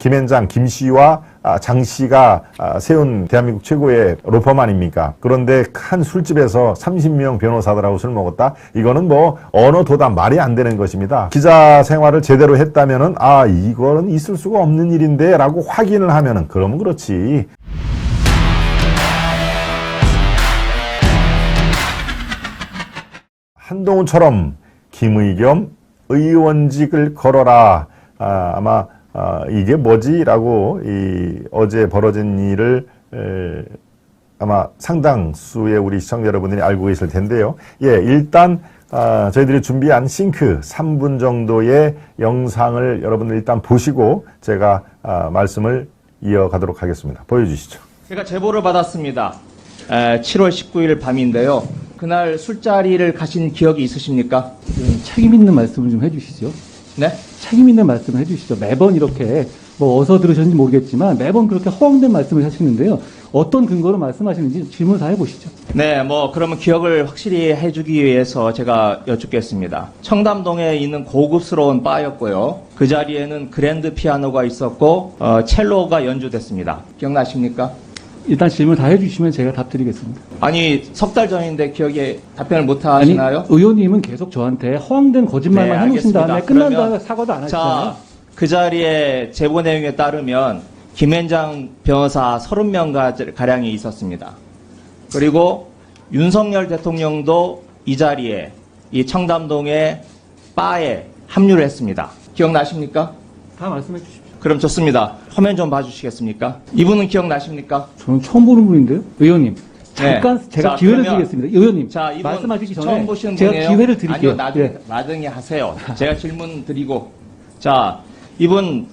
김앤장, 김씨와 장씨가 세운 대한민국 최고의 로펌 아닙니까? 그런데 한 술집에서 30명 변호사들하고 술 먹었다? 이거는 뭐 언어 도담 말이 안 되는 것입니다. 기자 생활을 제대로 했다면은 이거는 있을 수가 없는 일인데 라고 확인을 하면은 그러면 그렇지. 한동훈처럼 김의겸 의원직을 걸어라. 아마 이게 뭐지라고 어제 벌어진 일을 아마 상당수의 우리 시청자 여러분들이 알고 계실 텐데요. 일단 저희들이 준비한 싱크 3분 정도의 영상을 여러분들 일단 보시고 제가 말씀을 이어가도록 하겠습니다. 보여주시죠. 제가 제보를 받았습니다. 7월 19일 밤인데요. 그날 술자리를 가신 기억이 있으십니까? 책임 있는 말씀을 좀 해주시죠. 네? 책임 있는 말씀을 해주시죠. 매번 이렇게 어디서 들으셨는지 모르겠지만 매번 그렇게 허황된 말씀을 하시는데요. 어떤 근거로 말씀하시는지 질문 다 해보시죠. 네, 그러면 기억을 확실히 해주기 위해서 제가 여쭙겠습니다. 청담동에 있는 고급스러운 바였고요. 그 자리에는 그랜드 피아노가 있었고 첼로가 연주됐습니다. 기억나십니까? 일단 질문 다 해주시면 제가 답드리겠습니다. 아니, 석 달 전인데 기억에 답변을 못 하시나요? 아니, 의원님은 계속 저한테 허황된 거짓말만 해놓으신 다음에 끝난 다음에 사과도 안 하시잖아요. 자, 그 자리에 제보 내용에 따르면 김앤장 변호사 30명가량이 있었습니다. 그리고 윤석열 대통령도 이 자리에 이 청담동의 바에 합류를 했습니다. 기억나십니까? 다 말씀해 주십시오. 그럼 좋습니다. 화면 좀 봐주시겠습니까? 이분은 기억나십니까? 저는 처음 보는 분인데요. 의원님, 잠깐 네. 제가 자, 기회를 그러면 드리겠습니다. 의원님, 자, 이분 말씀하시기 전에 처음 보시는 제가 분이에요? 기회를 드릴게요. 아니요, 나중에 하세요. 제가 질문 드리고. 자, 이분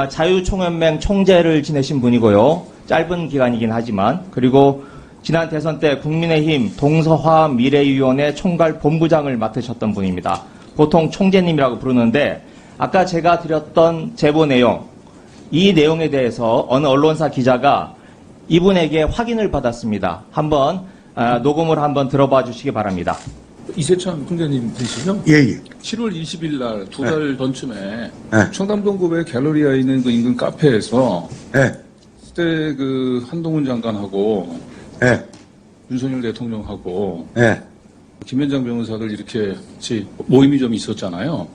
자유총연맹 총재를 지내신 분이고요. 짧은 기간이긴 하지만. 그리고 지난 대선 때 국민의힘 동서화 미래위원회 총괄 본부장을 맡으셨던 분입니다. 보통 총재님이라고 부르는데 아까 제가 드렸던 제보 내용, 이 내용에 대해서 어느 언론사 기자가 이분에게 확인을 받았습니다. 한번 녹음을 한번 들어봐 주시기 바랍니다. 이세찬 총재님 되시죠? 예. 7월 20일 날 두 달 전쯤에 청담동구의 갤러리아에 있는 그 인근 카페에서 그때 그 한동훈 장관하고 윤석열 대통령하고 김앤장 변호사들 이렇게 같이 모임이 좀 있었잖아요.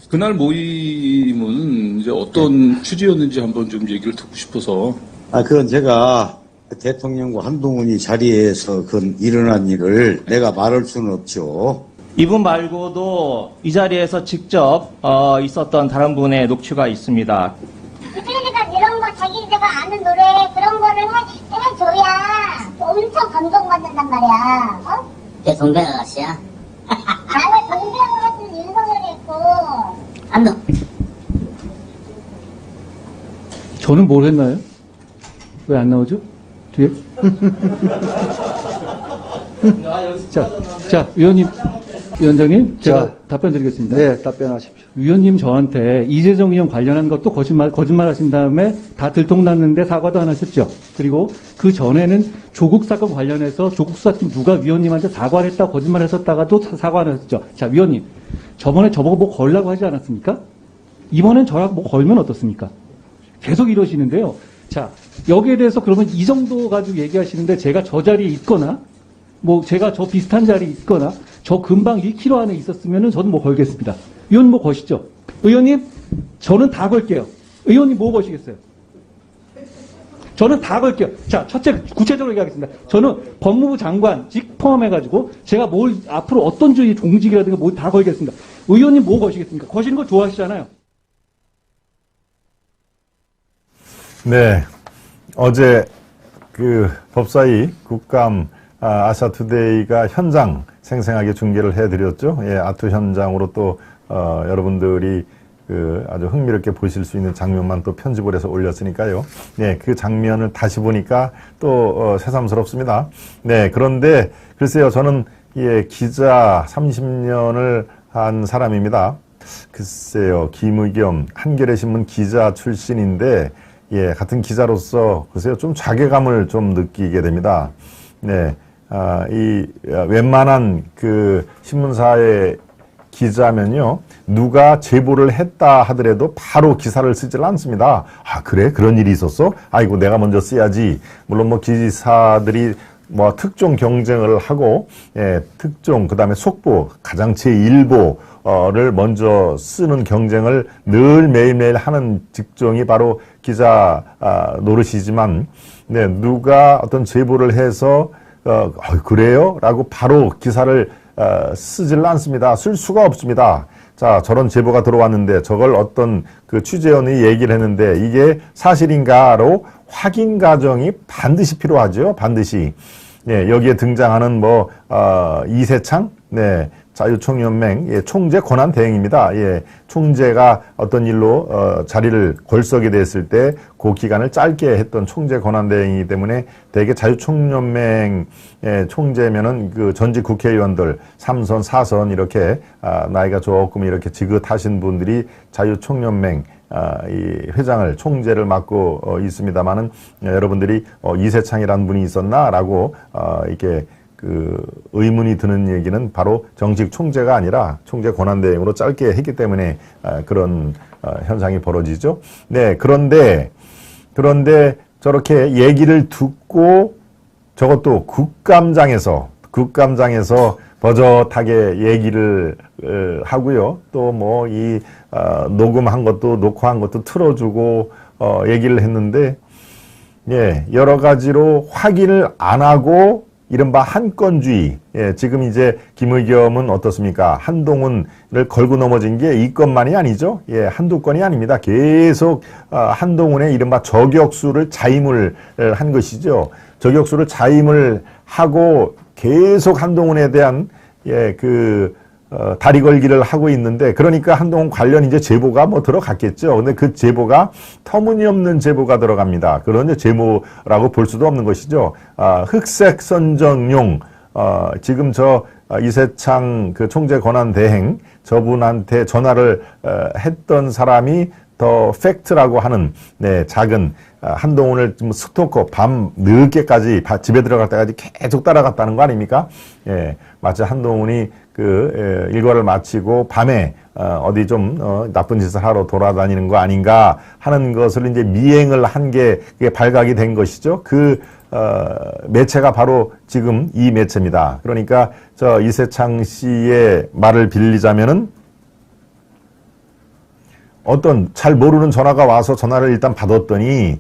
그날 모임은 이제 어떤 취지였는지 한번 좀 얘기를 듣고 싶어서. 그건 제가 대통령과 한동훈이 자리에서 일어난 일을 내가 말할 수는 없죠. 이분 말고도 이 자리에서 직접 있었던 다른 분의 녹취가 있습니다. 그러니까 이런 거 자기가 아는 노래 그런 거를 해줘야 엄청 감동받는단 말이야. 어? 걔 동백 아가씨야? 나는 동생으로 같은 윤석열이 있고. 한동. 저는 뭘 했나요? 왜 안 나오죠? 뒤에? 자, 위원장님, 제가 답변 드리겠습니다. 네, 답변하십시오. 위원님 저한테 이재정 의원 관련한 것도 거짓말 하신 다음에 다 들통났는데 사과도 안 하셨죠. 그리고 그 전에는 조국 사건 관련해서 조국 수사팀 누가 위원님한테 사과를 했다고 거짓말 했었다가도 사과 안 하셨죠. 자, 위원님. 저번에 저보고 뭐 걸라고 하지 않았습니까? 이번엔 저랑 뭐 걸면 어떻습니까? 계속 이러시는데요. 자, 여기에 대해서 그러면 이 정도 가지고 얘기하시는데 제가 저 자리에 있거나 제가 저 비슷한 자리에 있거나 저 금방 1km 안에 있었으면은 저는 뭐 걸겠습니다. 의원님 뭐 거시죠? 의원님, 저는 다 걸게요. 의원님 뭐 거시겠어요? 저는 다 걸게요. 자, 첫째 구체적으로 얘기하겠습니다. 저는 법무부 장관직 포함해가지고 제가 앞으로 어떤 주의 종직이라든가 다 걸겠습니다. 의원님 뭐 거시겠습니까? 거시는 거 좋아하시잖아요. 네. 어제 법사위 국감 아시아투데이가 현장 생생하게 중계를 해드렸죠. 아투 현장으로 또 여러분들이 아주 흥미롭게 보실 수 있는 장면만 또 편집을 해서 올렸으니까요. 그 장면을 다시 보니까 또 새삼스럽습니다. 그런데 글쎄요, 저는 기자 30년을 한 사람입니다. 글쎄요, 김의겸 한겨레 신문 기자 출신인데 같은 기자로서 글쎄요, 좀 자괴감을 좀 느끼게 됩니다. 웬만한 신문사의 기자면요, 누가 제보를 했다 하더라도 바로 기사를 쓰질 않습니다. 아, 그래? 그런 일이 있었어? 아이고, 내가 먼저 써야지. 물론 뭐 기사들이 뭐 특종 경쟁을 하고, 예, 특종, 그 다음에 속보, 가장 제1보를 먼저 쓰는 경쟁을 늘 매일매일 하는 직종이 바로 기자 노릇이지만, 네, 누가 어떤 제보를 해서, 그래요? 라고 바로 기사를 쓰질 않습니다. 쓸 수가 없습니다. 자, 저런 제보가 들어왔는데 저걸 어떤 그 취재원이 얘기를 했는데 이게 사실인가로 확인 과정이 반드시 필요하죠. 반드시. 예, 여기에 등장하는 뭐 이세창, 네, 자유총연맹, 예, 총재 권한 대행입니다. 예, 총재가 어떤 일로 자리를 걸썩이 됐을 때 그 기간을 짧게 했던 총재 권한 대행이기 때문에 대개 자유총연맹 총재면은 그 전직 국회의원들 3선, 4선 이렇게 나이가 조금 이렇게 지긋하신 분들이 자유총연맹 이 회장을 총재를 맡고 있습니다만은 여러분들이 이세창이라는 분이 있었나라고 이렇게 그 의문이 드는 얘기는 바로 정식 총재가 아니라 총재 권한대행으로 짧게 했기 때문에 그런 현상이 벌어지죠. 네, 그런데 저렇게 얘기를 듣고 저것도 국감장에서 버젓하게 얘기를 하고요. 또 뭐 이 녹음한 것도 녹화한 것도 틀어주고 얘기를 했는데, 예, 여러 가지로 확인을 안 하고 이른바 한건주의. 예, 지금 이제 김의겸은 어떻습니까? 한동훈을 걸고 넘어진 게 이 건만이 아니죠. 예, 한두 건이 아닙니다. 계속 한동훈의 이른바 저격수를 자임을 한 것이죠. 저격수를 자임을 하고 계속 한동훈에 대한 다리 걸기를 하고 있는데, 그러니까 한동훈 관련 이제 제보가 뭐 들어갔겠죠. 근데 그 제보가 터무니없는 제보가 들어갑니다. 그런 제보라고 볼 수도 없는 것이죠. 흑색 선정용, 지금 이세창 그 총재 권한 대행 저분한테 전화를 했던 사람이 더 팩트라고 하는, 네, 작은 한동훈을 좀 스토커 밤 늦게까지 집에 들어갈 때까지 계속 따라갔다는 거 아닙니까? 예, 마치 한동훈이 일과를 마치고 밤에 어디 좀 나쁜 짓을 하러 돌아다니는 거 아닌가 하는 것을 이제 미행을 한 게 그게 발각이 된 것이죠. 매체가 바로 지금 이 매체입니다. 그러니까 이세창 씨의 말을 빌리자면은 어떤 잘 모르는 전화가 와서 전화를 일단 받았더니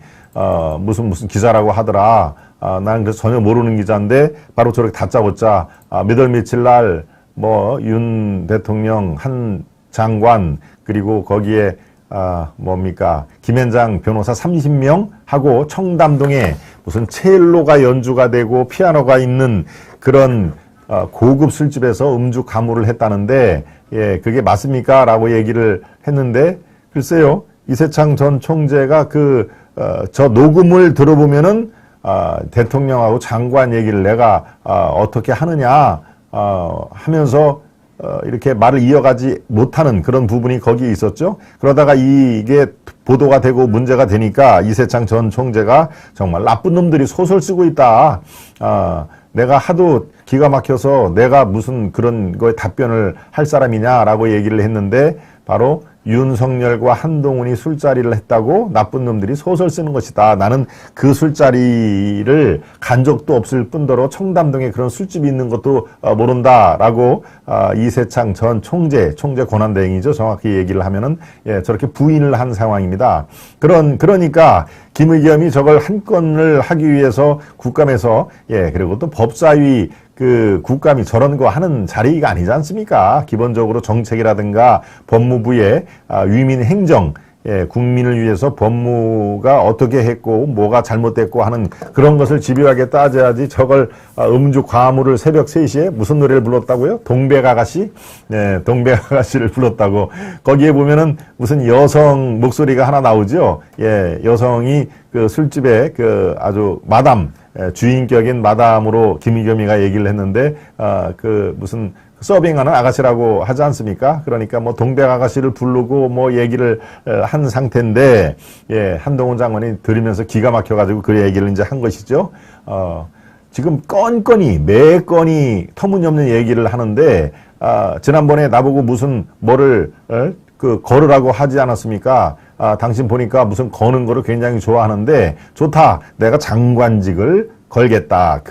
무슨 기자라고 하더라. 나는 그래서 전혀 모르는 기자인데 바로 저렇게 다짜고짜 몇 월 며칠 날 뭐 윤 대통령 한 장관 그리고 거기에 김현장 변호사 30명 하고 청담동에 무슨 첼로가 연주가 되고 피아노가 있는 그런 고급 술집에서 음주 가무를 했다는데, 예, 그게 맞습니까? 라고 얘기를 했는데, 글쎄요, 이세창 전 총재가 저 녹음을 들어보면은, 대통령하고 장관 얘기를 내가, 어떻게 하느냐, 하면서, 이렇게 말을 이어가지 못하는 그런 부분이 거기에 있었죠. 그러다가 이게 보도가 되고 문제가 되니까 이세창 전 총재가 정말 나쁜 놈들이 소설 쓰고 있다. 내가 하도 기가 막혀서 내가 무슨 그런 거에 답변을 할 사람이냐라고 얘기를 했는데 바로 윤석열과 한동훈이 술자리를 했다고 나쁜 놈들이 소설 쓰는 것이다. 나는 그 술자리를 간 적도 없을 뿐더러 청담동에 그런 술집이 있는 것도 모른다라고 이세창 전 총재 권한대행이죠. 정확히 얘기를 하면은, 예, 저렇게 부인을 한 상황입니다. 그러니까 김의겸이 저걸 한 건을 하기 위해서 국감에서, 예, 그리고 또 법사위 국감이 저런 거 하는 자리가 아니지 않습니까? 기본적으로 정책이라든가 법무부의 위민 행정, 예, 국민을 위해서 법무가 어떻게 했고 뭐가 잘못됐고 하는 그런 것을 집요하게 따져야지 저걸 음주 과무를 새벽 3시에 무슨 노래를 불렀다고요? 동백아가씨? 네, 동백아가씨를 불렀다고. 거기에 보면은 무슨 여성 목소리가 하나 나오죠? 예, 여성이 술집에 아주 마담, 주인격인 마담으로 김의겸이가 얘기를 했는데, 무슨 서빙하는 아가씨라고 하지 않습니까? 그러니까 뭐 동백 아가씨를 부르고 뭐 얘기를 한 상태인데, 예, 한동훈 장관이 들으면서 기가 막혀가지고 그 얘기를 이제 한 것이죠. 지금 매 건이 터무니없는 얘기를 하는데, 지난번에 나보고 무슨 뭐를 걸으라고 하지 않았습니까? 당신 보니까 무슨 거는 거를 굉장히 좋아하는데 좋다. 내가 장관직을 걸겠다.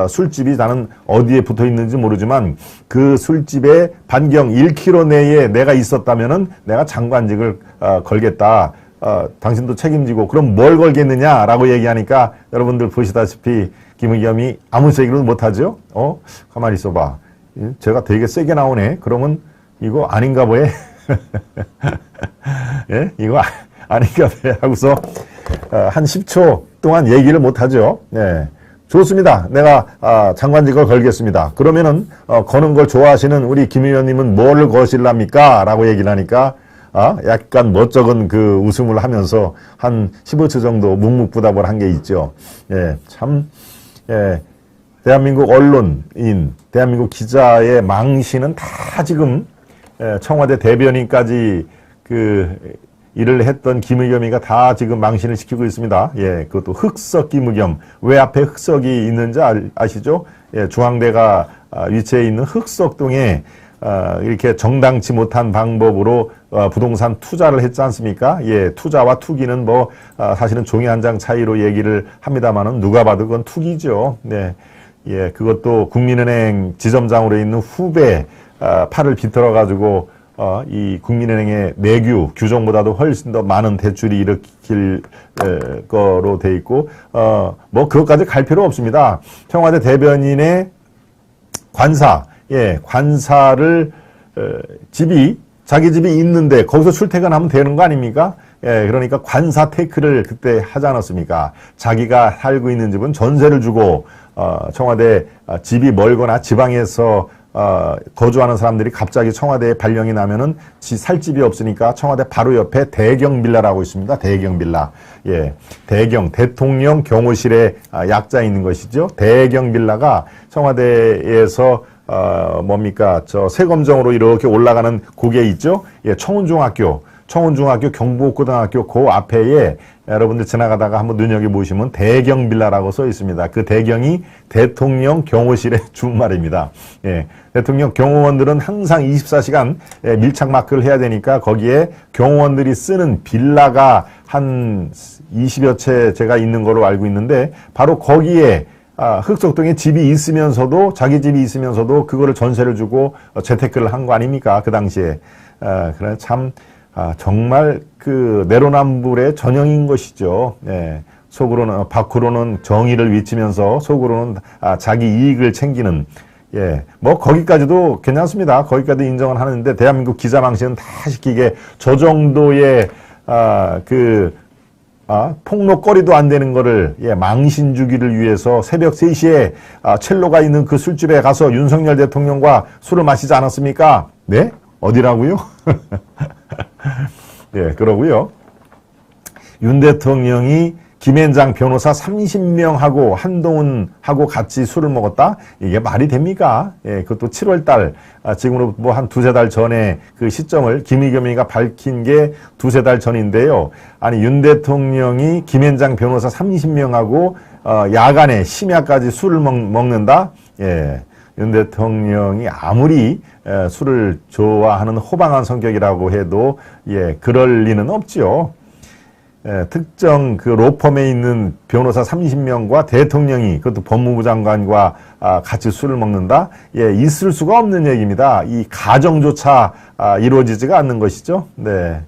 술집이 나는 어디에 붙어 있는지 모르지만 그 술집의 반경 1km 내에 내가 있었다면은 내가 장관직을 걸겠다. 당신도 책임지고 그럼 뭘 걸겠느냐라고 얘기하니까 여러분들 보시다시피 김의겸이 아무 얘기를 못하죠. 가만히 있어봐. 제가 되게 세게 나오네. 그러면 이거 아닌가 보네. 예? 이거 아닌가 보네 하고서 한 10초 동안 얘기를 못하죠. 네. 좋습니다. 내가 장관직을 걸겠습니다. 그러면은 거는 걸 좋아하시는 우리 김 의원님은 뭘 거실랍니까? 라고 얘기를 하니까 약간 멋쩍은 그 웃음을 하면서 한 15초 정도 묵묵부답을 한 게 있죠. 예, 참 대한민국 언론인, 대한민국 기자의 망신은 다 지금 청와대 대변인까지 일을 했던 김의겸이가 다 지금 망신을 시키고 있습니다. 예, 그것도 흑석 김의겸. 왜 앞에 흑석이 있는지 아시죠? 예, 중앙대가 위치해 있는 흑석동에 이렇게 정당치 못한 방법으로 부동산 투자를 했지 않습니까? 예, 투자와 투기는 사실은 종이 한 장 차이로 얘기를 합니다만은 누가 봐도 그건 투기죠. 네. 예, 그것도 국민은행 지점장으로 있는 후배 팔을 비틀어 가지고 이 국민은행의 내규 규정보다도 훨씬 더 많은 대출이 일으킬 거로 돼 있고 그것까지 갈 필요 없습니다. 청와대 대변인의 관사, 관사를 자기 집이 있는데 거기서 출퇴근하면 되는 거 아닙니까? 예, 그러니까 관사 테크를 그때 하지 않았습니까? 자기가 살고 있는 집은 전세를 주고 청와대 집이 멀거나 지방에서 거주하는 사람들이 갑자기 청와대에 발령이 나면은 살 집이 없으니까 청와대 바로 옆에 대경 빌라라고 있습니다. 대경 빌라. 예. 대통령 경호실에 약자 있는 것이죠. 대경 빌라가 청와대에서 세검정으로 이렇게 올라가는 고개 있죠? 예, 청운중학교, 경북고등학교 그 앞에에 여러분들 지나가다가 한번 눈여겨보시면 대경 빌라라고 써 있습니다. 그 대경이 대통령 경호실의 준말입니다. 예, 대통령 경호원들은 항상 24시간 밀착 마크를 해야 되니까 거기에 경호원들이 쓰는 빌라가 한 20여 채 제가 있는 거로 알고 있는데 바로 거기에 흑석동에 집이 있으면서도 자기 집이 있으면서도 그거를 전세를 주고 재테크를 한 거 아닙니까? 그 당시에. 그래 참 정말 내로남불의 전형인 것이죠. 예. 밖으로는 정의를 외치면서 속으로는 자기 이익을 챙기는, 예. 거기까지도 괜찮습니다. 거기까지 인정을 하는데, 대한민국 기자 망신은 다 시키게 저 정도의, 폭로거리도 안 되는 거를, 망신 주기를 위해서 새벽 3시에, 첼로가 있는 그 술집에 가서 윤석열 대통령과 술을 마시지 않았습니까? 네? 어디라고요? 예, 그러고요. 윤 대통령이 김앤장 변호사 30명하고 한동훈하고 같이 술을 먹었다? 이게 말이 됩니까? 예, 그것도 7월달, 지금으로 한 두세 달 전에 그 시점을 김의겸이가 밝힌 게 두세 달 전인데요. 아니, 윤 대통령이 김앤장 변호사 30명하고, 야간에 심야까지 술을 먹는다? 예. 윤 대통령이 아무리 술을 좋아하는 호방한 성격이라고 해도 그럴 리는 없지요. 특정 로펌에 있는 변호사 30명과 대통령이 그것도 법무부 장관과 같이 술을 먹는다? 있을 수가 없는 얘기입니다. 이 가정조차 이루어지지가 않는 것이죠. 네.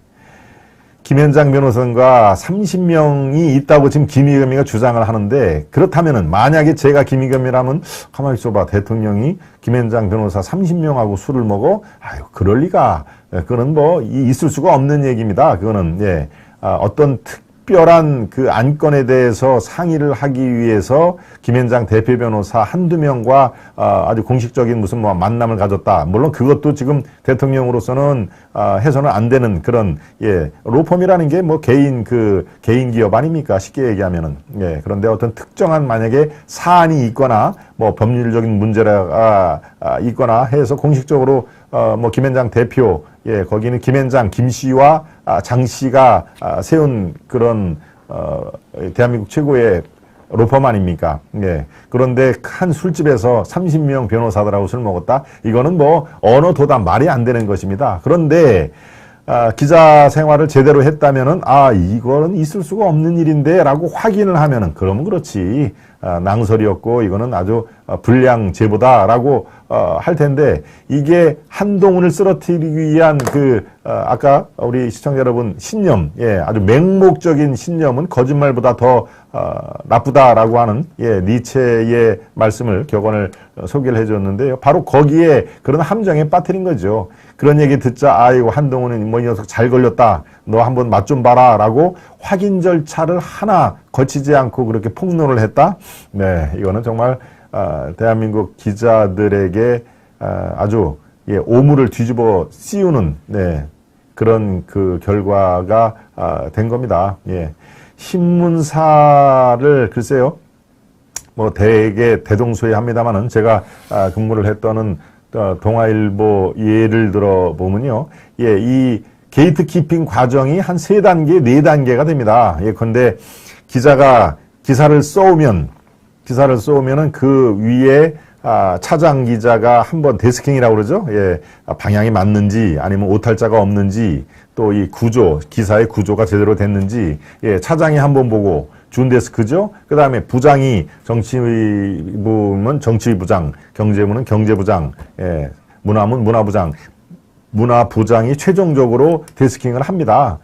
김앤장 변호사가 30명이 있다고 지금 김의겸이가 주장을 하는데, 그렇다면은 만약에 제가 김의겸이라면 가만히 있어봐, 대통령이 김앤장 변호사 30명하고 술을 먹어? 그럴 리가. 그거는 있을 수가 없는 얘기입니다. 그거는 어떤 특별한 그 안건에 대해서 상의를 하기 위해서 김앤장 대표 변호사 한두 명과 아주 공식적인 무슨 만남을 가졌다. 물론 그것도 지금 대통령으로서는 해서는 안 되는 그런 로펌이라는 게 개인 기업 아닙니까? 쉽게 얘기하면은. 그런데 어떤 특정한 만약에 사안이 있거나 법률적인 문제가 있거나 해서 공식적으로 김앤장 대표, 거기는 김앤장, 김 씨와 장 씨가 세운 그런, 대한민국 최고의 로펌 아닙니까? 예. 그런데 한 술집에서 30명 변호사들하고 술 먹었다? 이거는 뭐 언어 도단 말이 안 되는 것입니다. 그런데 기자 생활을 제대로 했다면은 이거는 있을 수가 없는 일인데라고 확인을 하면은 그러면 그렇지. 낭설이었고 이거는 아주 불량 제보다라고 할 텐데 이게 한동훈을 쓰러뜨리기 위한 아까 우리 시청자 여러분 신념, 아주 맹목적인 신념은 거짓말보다 더 나쁘다라고 하는 니체의 말씀을 격언을 소개를 해줬는데요. 바로 거기에 그런 함정에 빠뜨린 거죠. 그런 얘기 듣자 이거 한동훈은 뭐 이 녀석 잘 걸렸다. 너 한번 맛 좀 봐라라고 확인 절차를 하나 거치지 않고 그렇게 폭로를 했다. 네, 이거는 정말 대한민국 기자들에게 아주 오물을 뒤집어 씌우는 그런 그 결과가 된 겁니다. 신문사를 글쎄요, 뭐 대개 대동소이합니다만은 제가 근무를 했던 동아일보 예를 들어 보면요, 이 게이트 키핑 과정이 한 3단계, 4단계가 됩니다. 근데 기자가 기사를 쏘면은 그 위에 차장 기자가 한번 데스킹이라고 그러죠. 방향이 맞는지 아니면 오탈자가 없는지 또 이 구조, 기사의 구조가 제대로 됐는지 차장이 한번 보고 준데스크죠. 그 다음에 부장이 정치부면 정치부장, 경제부는 경제부장, 문화면 문화부장, 문화부장이 최종적으로 데스킹을 합니다.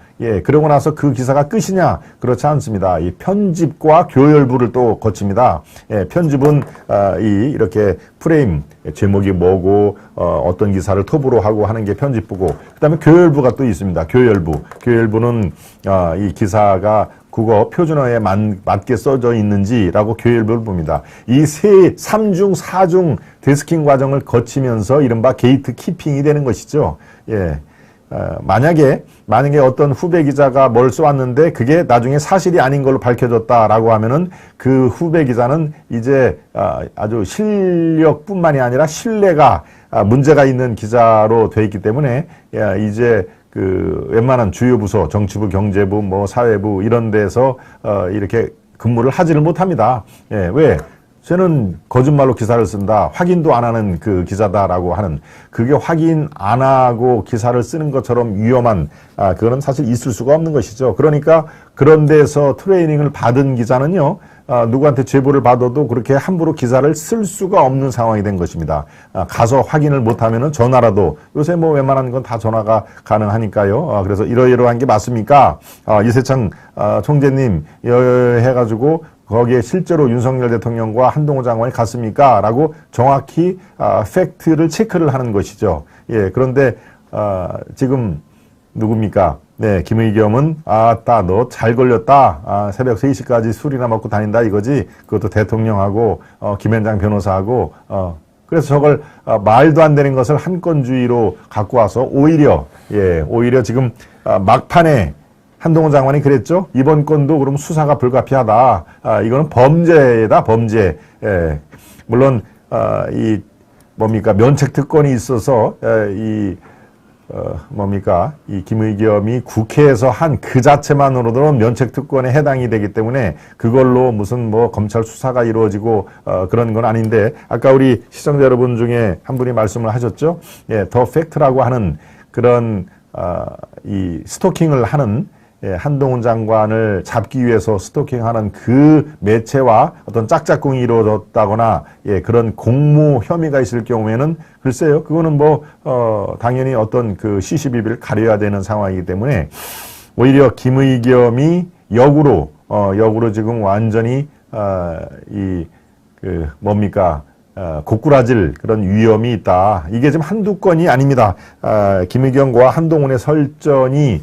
그러고 나서 그 기사가 끝이냐? 그렇지 않습니다. 이 편집과 교열부를 또 거칩니다. 편집은 이렇게 프레임, 제목이 뭐고 어떤 기사를 톱으로 하고 하는 게 편집부고, 그다음에 교열부가 또 있습니다. 교열부는 이 기사가 국어 표준어에 맞게 써져 있는지라고 교열부를 봅니다. 이 3중, 4중 데스킹 과정을 거치면서 이른바 게이트 키핑이 되는 것이죠. 만약에 어떤 후배 기자가 뭘 쏘았는데 그게 나중에 사실이 아닌 걸로 밝혀졌다라고 하면은 그 후배 기자는 이제 아주 실력뿐만이 아니라 신뢰가 문제가 있는 기자로 돼 있기 때문에 이제 웬만한 주요 부서, 정치부, 경제부, 뭐 사회부 이런 데서 이렇게 근무를 하지를 못합니다. 왜? 쟤는 거짓말로 기사를 쓴다. 확인도 안 하는 그 기자다라고 하는, 그게 확인 안 하고 기사를 쓰는 것처럼 위험한, 그거는 사실 있을 수가 없는 것이죠. 그러니까 그런 데서 트레이닝을 받은 기자는요, 누구한테 제보를 받아도 그렇게 함부로 기사를 쓸 수가 없는 상황이 된 것입니다. 가서 확인을 못하면은 전화라도, 요새 뭐 웬만한 건 다 전화가 가능하니까요. 그래서 이러이러한 게 맞습니까? 이세창 총재님 해가지고 거기에 실제로 윤석열 대통령과 한동훈 장관이 갔습니까? 라고 정확히 팩트를 체크를 하는 것이죠. 그런데 지금 누굽니까? 김의겸은 너 잘 걸렸다. 새벽 3시까지 술이나 먹고 다닌다 이거지. 그것도 대통령하고 김현장 변호사하고 그래서 저걸 말도 안 되는 것을 한 건주의로 갖고 와서 오히려 지금 막판에 한동훈 장관이 그랬죠. 이번 건도 그럼 수사가 불가피하다. 이거는 범죄다, 범죄. 물론 이 면책 특권이 있어서 이 김의겸이 국회에서 한 그 자체만으로도 면책 특권에 해당이 되기 때문에 그걸로 무슨 뭐 검찰 수사가 이루어지고 그런 건 아닌데, 아까 우리 시청자 여러분 중에 한 분이 말씀을 하셨죠. 더 팩트라고 하는 그런 이 스토킹을 하는, 한동훈 장관을 잡기 위해서 스토킹하는 그 매체와 어떤 짝짝꿍이 이루어졌다거나 그런 공모 혐의가 있을 경우에는 글쎄요, 그거는 뭐 당연히 어떤 그 시시비비를 가려야 되는 상황이기 때문에 오히려 김의겸이 역으로 지금 완전히 고꾸라질 그런 위험이 있다. 이게 지금 한두 건이 아닙니다. 김의겸과 한동훈의 설전이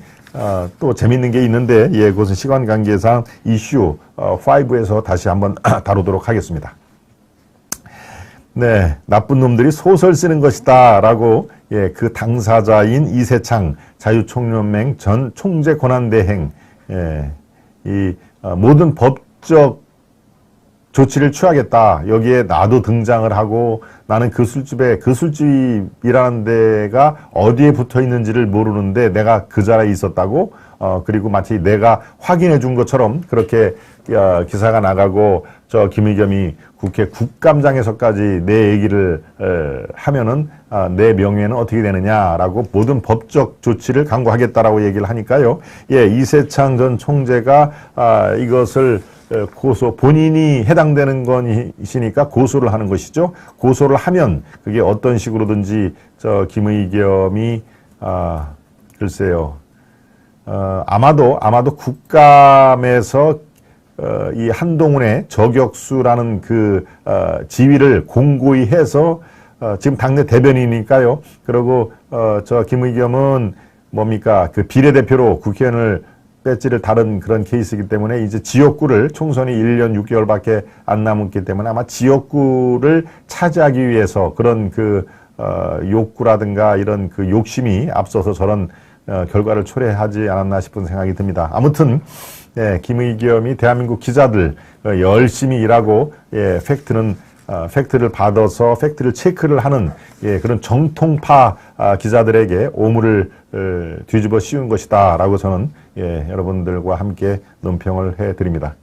또 재밌는 게 있는데, 그것은 시간 관계상 이슈 5에서 다시 한번 다루도록 하겠습니다. 나쁜 놈들이 소설 쓰는 것이다 라고 그 당사자인 이세창 자유총연맹 전 총재 권한대행, 이 모든 법적 조치를 취하겠다. 여기에 나도 등장을 하고 나는 그 술집이라는 데가 어디에 붙어 있는지를 모르는데 내가 그 자리에 있었다고 그리고 마치 내가 확인해 준 것처럼 그렇게 기사가 나가고 저 김의겸이 국회 국감장에서까지 내 얘기를 하면은 내 명예는 어떻게 되느냐라고 모든 법적 조치를 강구하겠다라고 얘기를 하니까요. 예, 이세창 전 총재가 이것을 본인이 해당되는 것이니까 고소를 하는 것이죠. 고소를 하면 그게 어떤 식으로든지 저 김의겸이 글쎄요. 아마도 국감에서 이 한동훈의 저격수라는 그 지위를 공고히 해서 지금 당내 대변인이니까요. 그리고 저 김의겸은 뭡니까 그 비례대표로 국회의원을 배지를 다른 그런 케이스이기 때문에 이제 지역구를 총선이 1년 6개월밖에 안 남았기 때문에 아마 지역구를 차지하기 위해서 그런 그 욕구라든가 이런 그 욕심이 앞서서 저런 결과를 초래하지 않았나 싶은 생각이 듭니다. 아무튼 예, 김의겸이 대한민국 기자들 열심히 일하고 예, 팩트를 받아서 팩트를 체크를 하는 예, 그런 정통파 기자들에게 오물을 뒤집어 씌운 것이다라고 저는 예, 여러분들과 함께 논평을 해드립니다.